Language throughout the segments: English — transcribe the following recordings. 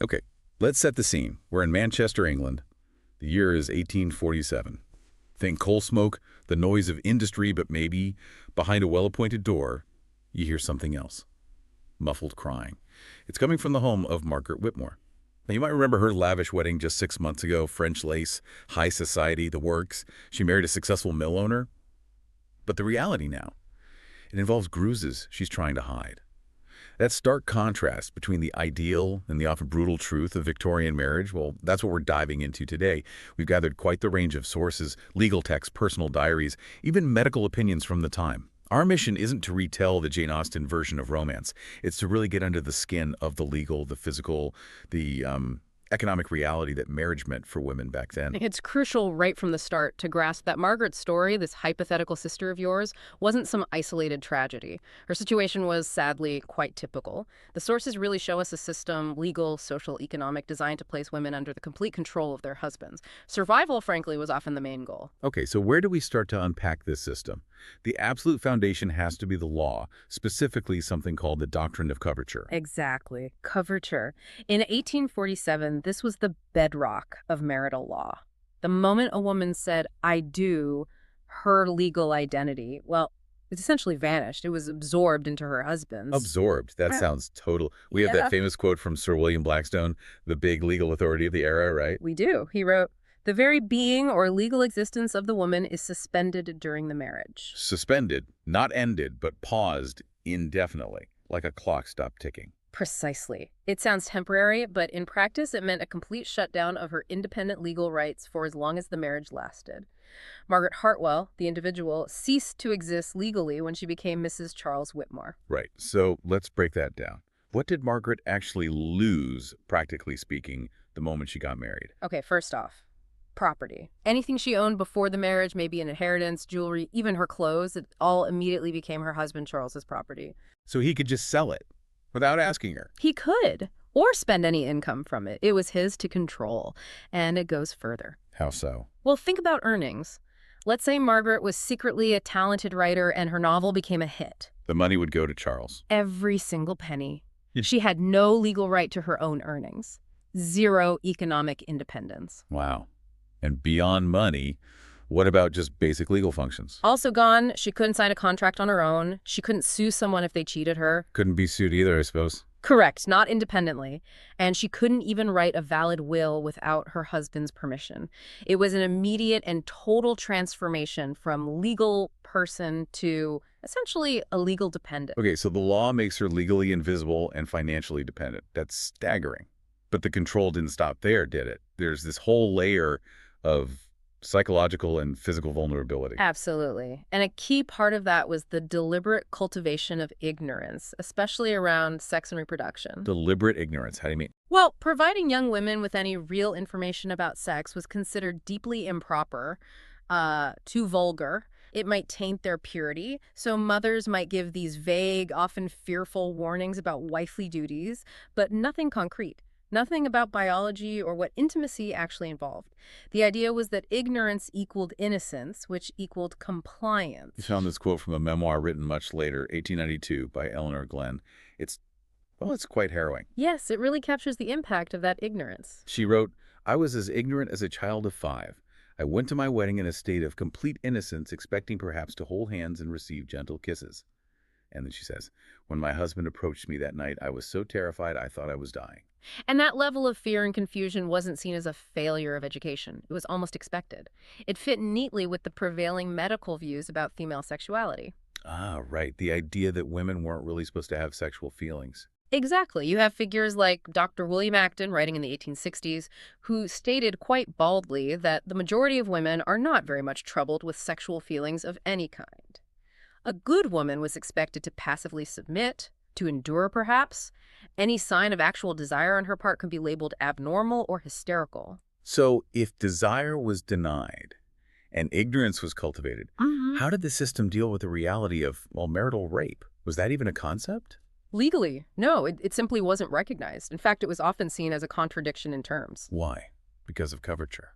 Okay, let's set the scene. We're in Manchester, England. The year is 1847. Think coal smoke, the noise of industry, but maybe behind a well-appointed door, you hear something else. Muffled crying. It's coming from the home of Margaret Whitmore. Now, you might remember her lavish wedding just 6 months ago, French lace, high society, the works. She married a successful mill owner. But the reality now, it involves bruises she's trying to hide. That stark contrast between the ideal and the often brutal truth of Victorian marriage, well, that's what we're diving into today. We've gathered quite the range of sources, legal texts, personal diaries, even medical opinions from the time. Our mission isn't to retell the Jane Austen version of romance. It's to really get under the skin of the legal, the physical, the economic reality that marriage meant for women back then. It's crucial right from the start to grasp that Margaret's story, this hypothetical sister of yours, wasn't some isolated tragedy. Her situation was sadly quite typical. The sources really show us a system, legal, social, economic, designed to place women under the complete control of their husbands. Survival, frankly, was often the main goal. Okay, so where do we start to unpack this system? The absolute foundation has to be the law, specifically something called the doctrine of coverture. Exactly. Coverture. In 1847, this was the bedrock of marital law. The moment a woman said, "I do," her legal identity, well, it essentially vanished. It was absorbed into her husband's. Absorbed. That sounds total. We have that famous quote from Sir William Blackstone, the big legal authority of the era, right? We do. He wrote, "The very being or legal existence of the woman is suspended during the marriage." Suspended, not ended, but paused indefinitely, like a clock stopped ticking. Precisely. It sounds temporary, but in practice it meant a complete shutdown of her independent legal rights for as long as the marriage lasted. Margaret Hartwell, the individual, ceased to exist legally when she became Mrs. Charles Whitmore. Right. So let's break that down. What did Margaret actually lose, practically speaking, the moment she got married? Okay, first off, property. Anything she owned before the marriage, maybe an inheritance, jewelry, even her clothes, it all immediately became her husband Charles's property. So he could just sell it without asking her. He could, or spend any income from it. It was his to control, and it goes further. How so? Well, think about earnings. Let's say Margaret was secretly a talented writer and her novel became a hit. The money would go to Charles. Every single penny. Yeah. She had no legal right to her own earnings. Zero economic independence. Wow. And beyond money, what about just basic legal functions? Also gone, she couldn't sign a contract on her own. She couldn't sue someone if they cheated her. Couldn't be sued either, I suppose. Correct, not independently. And she couldn't even write a valid will without her husband's permission. It was an immediate and total transformation from legal person to essentially a legal dependent. Okay, so the law makes her legally invisible and financially dependent. That's staggering. But the control didn't stop there, did it? There's this whole layer of psychological and physical vulnerability. Absolutely. And a key part of that was the deliberate cultivation of ignorance, especially around sex and reproduction. Deliberate ignorance. How do you mean? Well, providing young women with any real information about sex was considered deeply improper, too vulgar. It might taint their purity. So mothers might give these vague, often fearful warnings about wifely duties, but nothing concrete. Nothing about biology or what intimacy actually involved. The idea was that ignorance equaled innocence, which equaled compliance. You found this quote from a memoir written much later, 1892, by Eleanor Glenn. It's quite harrowing. Yes, it really captures the impact of that ignorance. She wrote, "I was as ignorant as a child of 5. I went to my wedding in a state of complete innocence, expecting perhaps to hold hands and receive gentle kisses." And then she says, "When my husband approached me that night, I was so terrified I thought I was dying." And that level of fear and confusion wasn't seen as a failure of education. It was almost expected. It fit neatly with the prevailing medical views about female sexuality. Ah, right. The idea that women weren't really supposed to have sexual feelings. Exactly. You have figures like Dr. William Acton, writing in the 1860s, who stated quite baldly that the majority of women are not very much troubled with sexual feelings of any kind. A good woman was expected to passively submit, to endure perhaps. Any sign of actual desire on her part could be labeled abnormal or hysterical. So if desire was denied and ignorance was cultivated, how did the system deal with the reality of, well, marital rape? Was that even a concept? Legally, no, it simply wasn't recognized. In fact, it was often seen as a contradiction in terms. Why? Because of coverture.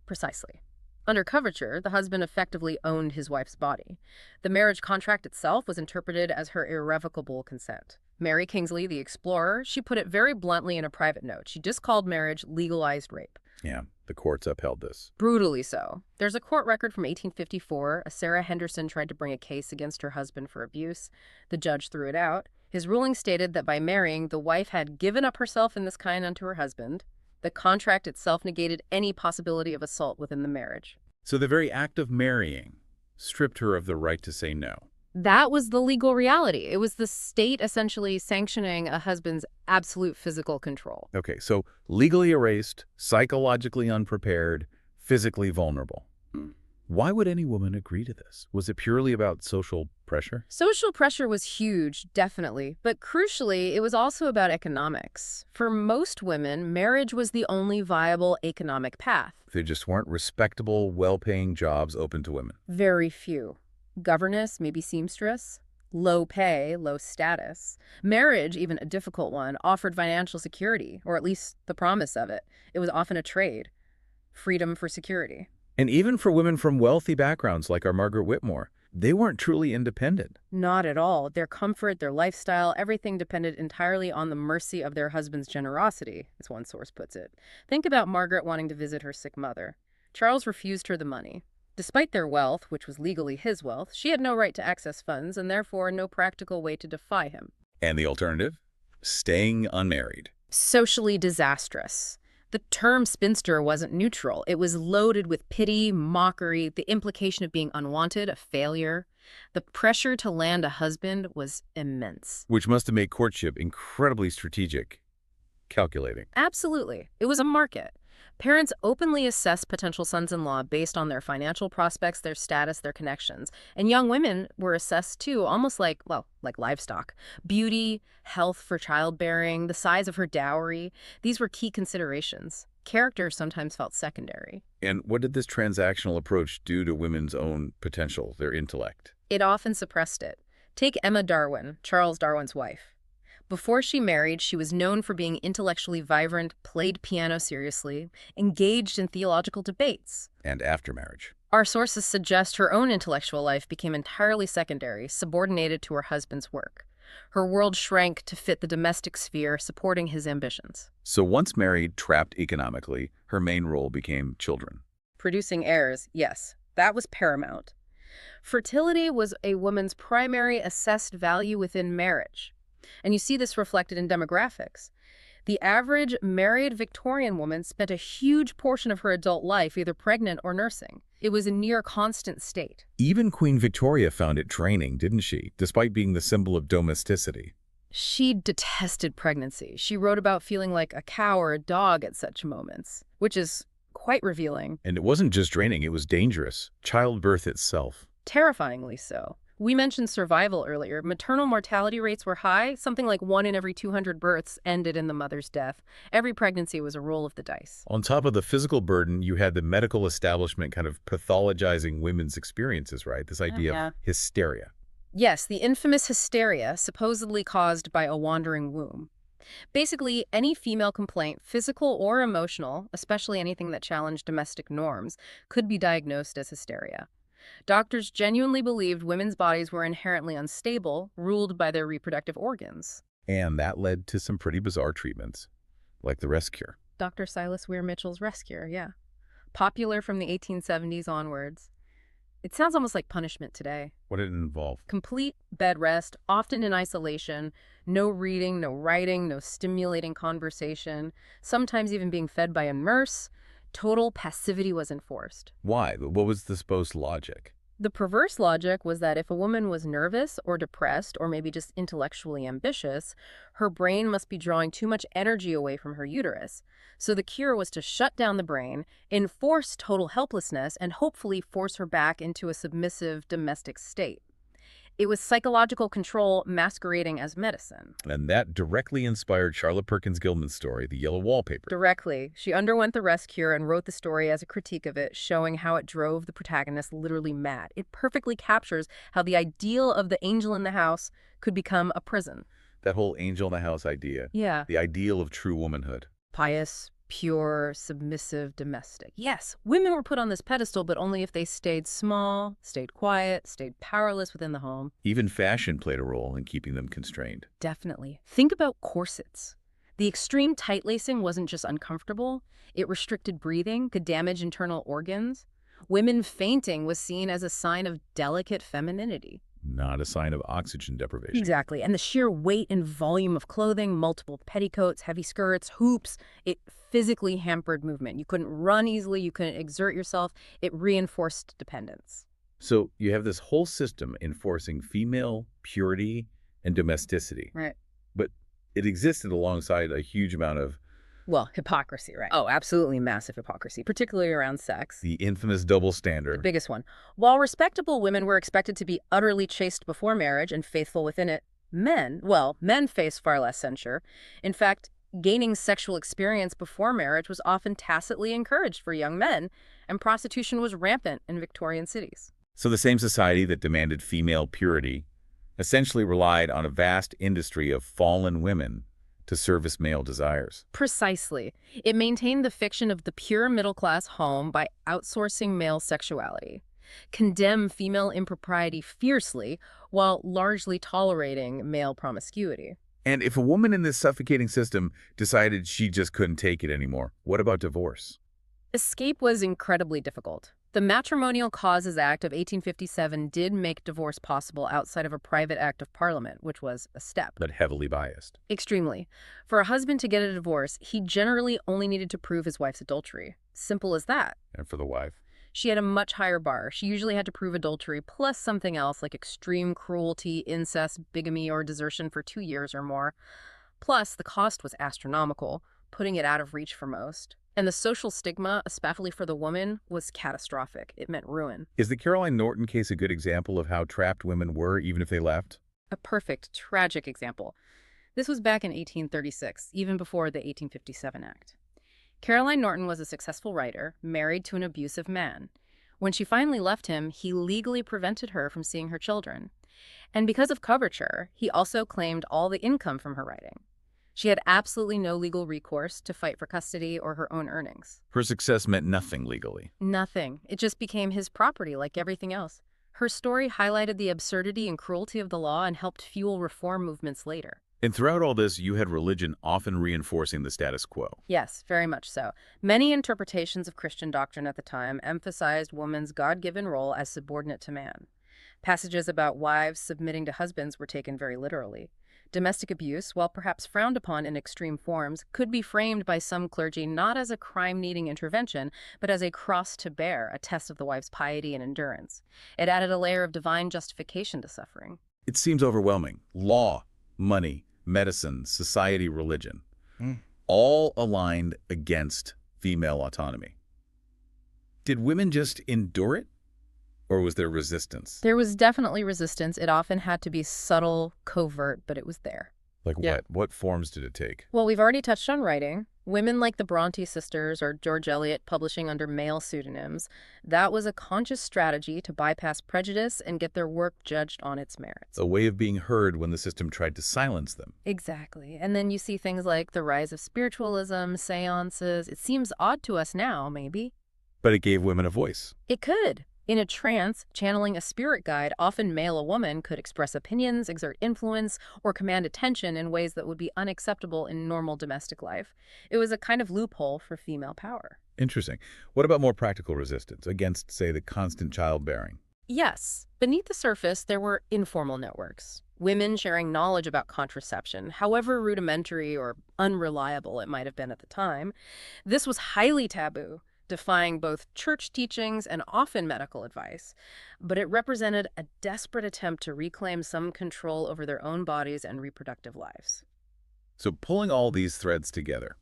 Precisely. Under coverture, the husband effectively owned his wife's body. The marriage contract itself was interpreted as her irrevocable consent. Mary Kingsley, the explorer, she put it very bluntly in a private note. She just called marriage legalized rape. Yeah, the courts upheld this. Brutally so. There's a court record from 1854. A Sarah Henderson tried to bring a case against her husband for abuse. The judge threw it out. His ruling stated that by marrying, the wife had given up herself in this kind unto her husband. The contract itself negated any possibility of assault within the marriage. So the very act of marrying stripped her of the right to say no. That was the legal reality. It was the state essentially sanctioning a husband's absolute physical control. Okay, so legally erased, psychologically unprepared, physically vulnerable. Why would any woman agree to this? Was it purely about social pressure? Social pressure was huge, definitely. But crucially, it was also about economics. For most women, marriage was the only viable economic path. There just weren't respectable, well-paying jobs open to women. Very few. Governess, maybe seamstress, low pay, low status. Marriage, even a difficult one, offered financial security, or at least the promise of it. It was often a trade. Freedom for security. And even for women from wealthy backgrounds like our Margaret Whitmore, they weren't truly independent. Not at all. Their comfort, their lifestyle, everything depended entirely on the mercy of their husband's generosity, as one source puts it. Think about Margaret wanting to visit her sick mother. Charles refused her the money. Despite their wealth, which was legally his wealth, she had no right to access funds and therefore no practical way to defy him. And the alternative? Staying unmarried. Socially disastrous. The term spinster wasn't neutral. It was loaded with pity, mockery, the implication of being unwanted, a failure. The pressure to land a husband was immense. Which must have made courtship incredibly strategic, calculating. Absolutely. It was a market. Parents openly assess potential sons-in-law based on their financial prospects, their status, their connections. And young women were assessed too, almost like livestock. Beauty, health for childbearing, the size of her dowry. These were key considerations. Character sometimes felt secondary. And what did this transactional approach do to women's own potential, their intellect? It often suppressed it. Take Emma Darwin, Charles Darwin's wife. Before she married, she was known for being intellectually vibrant, played piano seriously, engaged in theological debates. And after marriage? Our sources suggest her own intellectual life became entirely secondary, subordinated to her husband's work. Her world shrank to fit the domestic sphere, supporting his ambitions. So once married, trapped economically, her main role became children. Producing heirs, yes, that was paramount. Fertility was a woman's primary assessed value within marriage. And you see this reflected in demographics. The average married Victorian woman spent a huge portion of her adult life either pregnant or nursing. It was a near constant state. Even Queen Victoria found it draining, didn't she, despite being the symbol of domesticity? She detested pregnancy. She wrote about feeling like a cow or a dog at such moments, which is quite revealing. And it wasn't just draining, it was dangerous. Childbirth itself. Terrifyingly so. We mentioned survival earlier. Maternal mortality rates were high. Something like 1 in every 200 births ended in the mother's death. Every pregnancy was a roll of the dice. On top of the physical burden, you had the medical establishment kind of pathologizing women's experiences, right? This idea of hysteria. Yes, the infamous hysteria supposedly caused by a wandering womb. Basically, any female complaint, physical or emotional, especially anything that challenged domestic norms, could be diagnosed as hysteria. Doctors genuinely believed women's bodies were inherently unstable, ruled by their reproductive organs. And that led to some pretty bizarre treatments, like the rest cure. Dr. Silas Weir Mitchell's rest cure, yeah. Popular from the 1870s onwards. It sounds almost like punishment today. What did it involve? Complete bed rest, often in isolation, no reading, no writing, no stimulating conversation, sometimes even being fed by a nurse. Total passivity was enforced. Why? What was the supposed logic? The perverse logic was that if a woman was nervous or depressed or maybe just intellectually ambitious, her brain must be drawing too much energy away from her uterus. So the cure was to shut down the brain, enforce total helplessness, and hopefully force her back into a submissive domestic state. It was psychological control masquerading as medicine. And that directly inspired Charlotte Perkins Gilman's story, The Yellow Wallpaper. Directly. She underwent the rest cure and wrote the story as a critique of it, showing how it drove the protagonist literally mad. It perfectly captures how the ideal of the angel in the house could become a prison. That whole angel in the house idea. Yeah. The ideal of true womanhood. Pious, pure, submissive, domestic. Yes, women were put on this pedestal, but only if they stayed small, stayed quiet, stayed powerless within the home. Even fashion played a role in keeping them constrained. Definitely. Think about corsets. The extreme tight lacing wasn't just uncomfortable, it restricted breathing, could damage internal organs. Women fainting was seen as a sign of delicate femininity. Not a sign of oxygen deprivation. Exactly. And the sheer weight and volume of clothing, multiple petticoats, heavy skirts, hoops, it physically hampered movement. You couldn't run easily, you couldn't exert yourself. It reinforced dependence. So you have this whole system enforcing female purity and domesticity. Right. But it existed alongside a huge amount of Well, hypocrisy, right? Oh, absolutely massive hypocrisy, particularly around sex. the infamous double The standard. biggest one. While respectable women were expected to be utterly chaste before marriage and faithful within it, men faced far less censure. In fact, gaining sexual experience before marriage was often tacitly encouraged for young men, and prostitution was rampant in Victorian cities. So the same society that demanded female purity essentially relied on a vast industry of fallen women to service male desires. Precisely. It maintained the fiction of the pure middle-class home by outsourcing male sexuality, condemn female impropriety fiercely while largely tolerating male promiscuity. And if a woman in this suffocating system decided she just couldn't take it anymore, what about divorce? Escape was incredibly difficult. The Matrimonial Causes Act of 1857 did make divorce possible outside of a private act of parliament, which was a step. But heavily biased. Extremely. For a husband to get a divorce, he generally only needed to prove his wife's adultery. Simple as that. And for the wife? She had a much higher bar. She usually had to prove adultery plus something else like extreme cruelty, incest, bigamy, or desertion for 2 years or more. Plus, the cost was astronomical, putting it out of reach for most. And the social stigma, especially for the woman, was catastrophic. It meant ruin. Is the Caroline Norton case a good example of how trapped women were even if they left? A perfect, tragic example. This was back in 1836, even before the 1857 Act. Caroline Norton was a successful writer, married to an abusive man. When she finally left him, he legally prevented her from seeing her children. And because of coverture, he also claimed all the income from her writing. She had absolutely no legal recourse to fight for custody or her own earnings. Her success meant nothing legally. Nothing. It just became his property like everything else. Her story highlighted the absurdity and cruelty of the law and helped fuel reform movements later. And throughout all this, you had religion often reinforcing the status quo. Yes, very much so. Many interpretations of Christian doctrine at the time emphasized woman's God-given role as subordinate to man. Passages about wives submitting to husbands were taken very literally. Domestic abuse, while perhaps frowned upon in extreme forms, could be framed by some clergy not as a crime-needing intervention, but as a cross to bear, a test of the wife's piety and endurance. It added a layer of divine justification to suffering. It seems overwhelming. Law, money, medicine, society, religion, all aligned against female autonomy. Did women just endure it? Or was there resistance? There was definitely resistance. It often had to be subtle, covert, but it was there. Like Yeah. what? What forms did it take? Well, we've already touched on writing. Women like the Bronte sisters or George Eliot publishing under male pseudonyms. That was a conscious strategy to bypass prejudice and get their work judged on its merits. A way of being heard when the system tried to silence them. Exactly. And then you see things like the rise of spiritualism, seances. It seems odd to us now, maybe. But it gave women a voice. It could. In a trance, channeling a spirit guide, often male a woman, could express opinions, exert influence, or command attention in ways that would be unacceptable in normal domestic life. It was a kind of loophole for female power. Interesting. What about more practical resistance against, say, the constant childbearing? Yes, beneath the surface, there were informal networks. Women sharing knowledge about contraception, however rudimentary or unreliable it might have been at the time. This was highly taboo, defying both church teachings and often medical advice, but it represented a desperate attempt to reclaim some control over their own bodies and reproductive lives. So pulling all these threads together,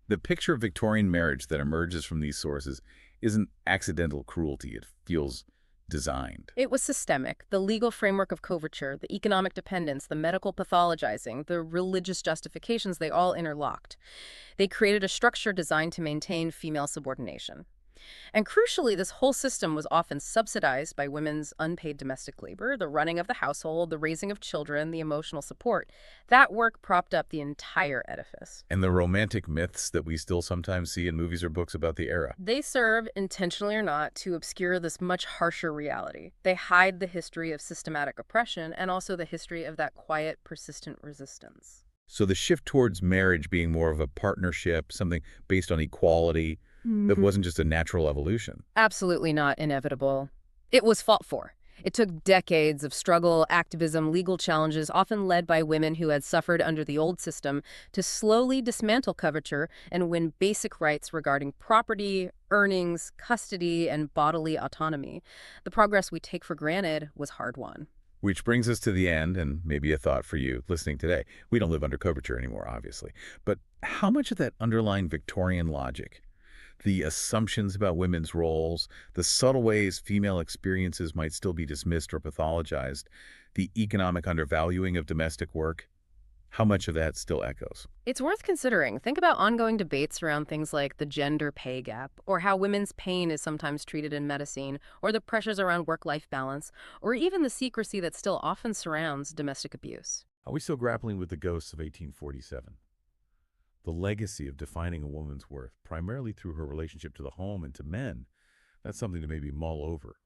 the picture of Victorian marriage that emerges from these sources isn't accidental cruelty. It feels designed. It was systemic. The legal framework of coverture, the economic dependence, the medical pathologizing, the religious justifications, they all interlocked. They created a structure designed to maintain female subordination. And crucially, this whole system was often subsidized by women's unpaid domestic labor, the running of the household, the raising of children, the emotional support. That work propped up the entire edifice. And the romantic myths that we still sometimes see in movies or books about the era. They serve, intentionally or not, to obscure this much harsher reality. They hide the history of systematic oppression and also the history of that quiet, persistent resistance. So the shift towards marriage being more of a partnership, something based on equality, that wasn't just a natural evolution. Absolutely not inevitable. It was fought for. It took decades of struggle, activism, legal challenges, often led by women who had suffered under the old system, to slowly dismantle coverture and win basic rights regarding property, earnings, custody, and bodily autonomy. The progress we take for granted was hard-won. Which brings us to the end, and maybe a thought for you listening today. We don't live under coverture anymore, obviously. But how much of that underlying Victorian logic, the assumptions about women's roles, the subtle ways female experiences might still be dismissed or pathologized, the economic undervaluing of domestic work, how much of that still echoes? It's worth considering. Think about ongoing debates around things like the gender pay gap, or how women's pain is sometimes treated in medicine, or the pressures around work-life balance, or even the secrecy that still often surrounds domestic abuse. Are we still grappling with the ghosts of 1847? The legacy of defining a woman's worth, primarily through her relationship to the home and to men, that's something to maybe mull over.